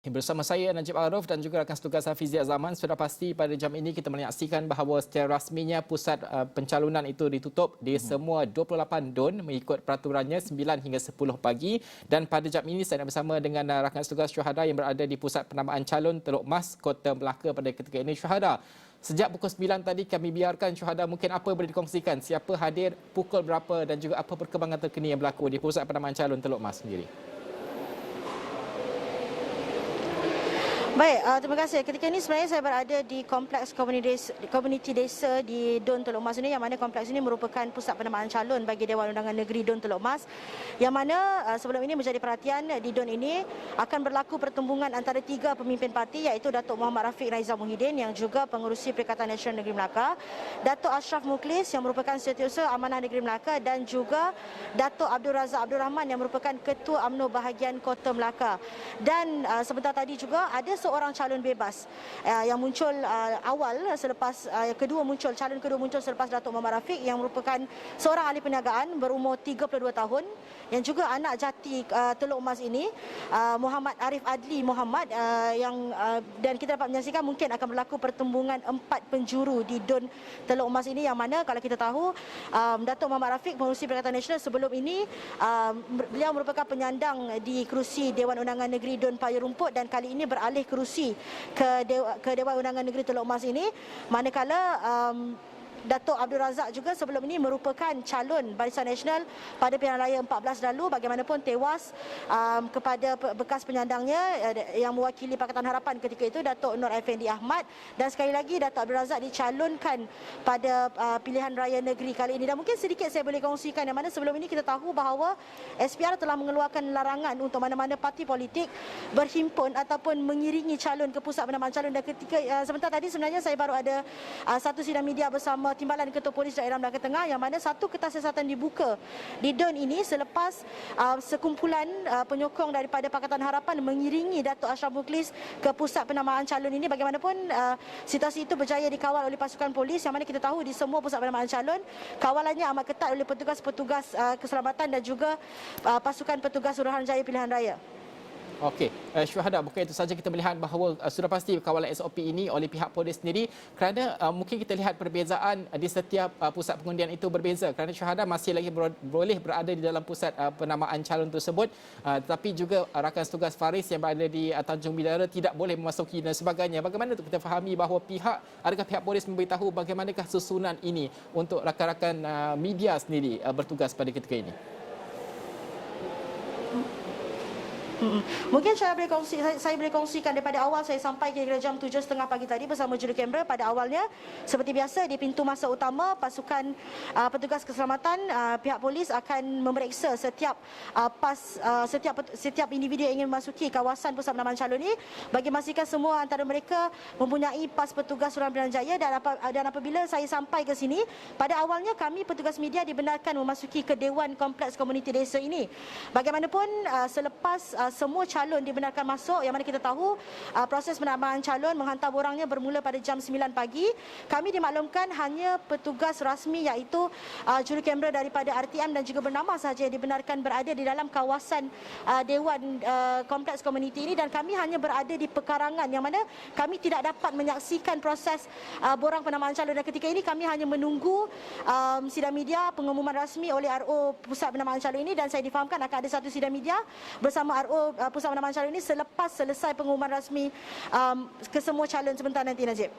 Bersama saya Najib Arif dan juga rakan setugas Hafizia Zaman, sudah pasti pada jam ini kita menyaksikan bahawa secara rasminya pusat pencalonan itu ditutup di semua 28 DUN mengikut peraturannya 9 hingga 10 pagi, dan pada jam ini saya nak bersama dengan rakan setugas syuhada yang berada di pusat penamaan calon Teluk Mas, Kota Melaka pada ketika ini. Syuhada, sejak pukul 9 tadi kami biarkan syuhada, mungkin apa boleh dikongsikan, siapa hadir, pukul berapa dan juga apa perkembangan terkini yang berlaku di pusat penamaan calon Teluk Mas sendiri. Baik, terima kasih. Ketika ini sebenarnya saya berada di kompleks komuniti desa di DUN Teluk Mas ini, yang mana kompleks ini merupakan pusat penamaan calon bagi Dewan Undangan Negeri DUN Teluk Mas, yang mana sebelum ini menjadi perhatian di DUN ini akan berlaku pertembungan antara tiga pemimpin parti, iaitu Datuk Muhammad Rafiq Raizal Muhyiddin yang juga pengerusi Perikatan Nasional Negeri Melaka, Datuk Ashraf Mukhlis yang merupakan Setiausaha Amanah Negeri Melaka, dan juga Datuk Abdul Razak Abdul Rahman yang merupakan Ketua UMNO Bahagian Kota Melaka. Dan sebentar tadi juga ada seorang calon bebas yang muncul awal selepas calon kedua muncul selepas Datuk Muhammad Rafiq, yang merupakan seorang ahli perniagaan berumur 32 tahun yang juga anak jati Teluk Mas ini, Muhammad Arif Adli Muhammad, dan kita dapat menyaksikan mungkin akan berlaku pertembungan 4 penjuru di DUN Teluk Mas ini, yang mana kalau kita tahu Datuk Muhammad Rafiq pengerusi Perikatan Nasional sebelum ini beliau merupakan penyandang di kerusi Dewan Undangan Negeri DUN Payung Rumput, dan kali ini beralih kerusi ke Dewan Undangan Negeri Teluk Mas ini, manakala Datuk Abdul Razak juga sebelum ini merupakan calon Barisan Nasional pada pilihan raya 14 lalu. Bagaimanapun tewas kepada bekas penyandangnya yang mewakili Pakatan Harapan ketika itu, Datuk Nur Effendi Ahmad, dan sekali lagi Datuk Abdul Razak dicalonkan pada pilihan raya negeri kali ini. Dan mungkin sedikit saya boleh kongsikan, yang mana sebelum ini kita tahu bahawa SPR telah mengeluarkan larangan untuk mana-mana parti politik berhimpun ataupun mengiringi calon ke pusat penamaan calon. Dan ketika sebentar tadi sebenarnya saya baru ada satu sidang media bersama Timbalan Ketua Polis Daerah Melaka Tengah, yang mana satu kertas siasatan dibuka di DUN ini selepas sekumpulan penyokong daripada Pakatan Harapan mengiringi Datuk Ashraf Mukhlis ke pusat penamaan calon ini. Bagaimanapun situasi itu berjaya dikawal oleh pasukan polis, yang mana kita tahu di semua pusat penamaan calon kawalannya amat ketat oleh petugas-petugas keselamatan dan juga pasukan petugas Suruhanjaya Pilihan Raya. Okey, syuhada, bukan itu saja kita melihat bahawa sudah pasti kawalan SOP ini oleh pihak polis sendiri, kerana mungkin kita lihat perbezaan di setiap pusat pengundian itu berbeza, kerana syuhada masih lagi boleh berada di dalam pusat penamaan calon tersebut, tetapi juga rakan setugas Faris yang berada di Tanjung Bidara tidak boleh memasuki dan sebagainya. Bagaimana untuk kita fahami bahawa adakah pihak polis memberitahu bagaimanakah susunan ini untuk rakan-rakan media sendiri bertugas pada ketika ini? Mungkin saya boleh kongsikan daripada awal saya sampai kira-kira jam 7.30 pagi tadi bersama juru kamera. Pada awalnya seperti biasa di pintu masuk utama, pasukan petugas keselamatan pihak polis akan memeriksa setiap individu yang ingin memasuki kawasan pusat penamaan calon ini, bagi memastikan semua antara mereka mempunyai pas petugas Suruhanjaya Pilihan Raya. Dan apabila saya sampai ke sini, pada awalnya kami petugas media dibenarkan memasuki ke Dewan Kompleks Komuniti Desa ini. Bagaimanapun selepas semua calon dibenarkan masuk, yang mana kita tahu proses penamaan calon menghantar borangnya bermula pada jam 9 pagi. Kami dimaklumkan hanya petugas rasmi, iaitu juru kamera daripada RTM dan juga bernama sahaja yang dibenarkan berada di dalam kawasan Dewan Kompleks Komuniti ini, dan kami hanya berada di pekarangan, yang mana kami tidak dapat menyaksikan proses borang penamaan calon. Dan ketika ini kami hanya menunggu sidang media pengumuman rasmi oleh RO Pusat Penamaan Calon ini, dan saya difahamkan akan ada satu sidang media bersama RO Pusat Penamaan Calon ini selepas selesai pengumuman rasmi ke semua calon sebentar nanti, Najib.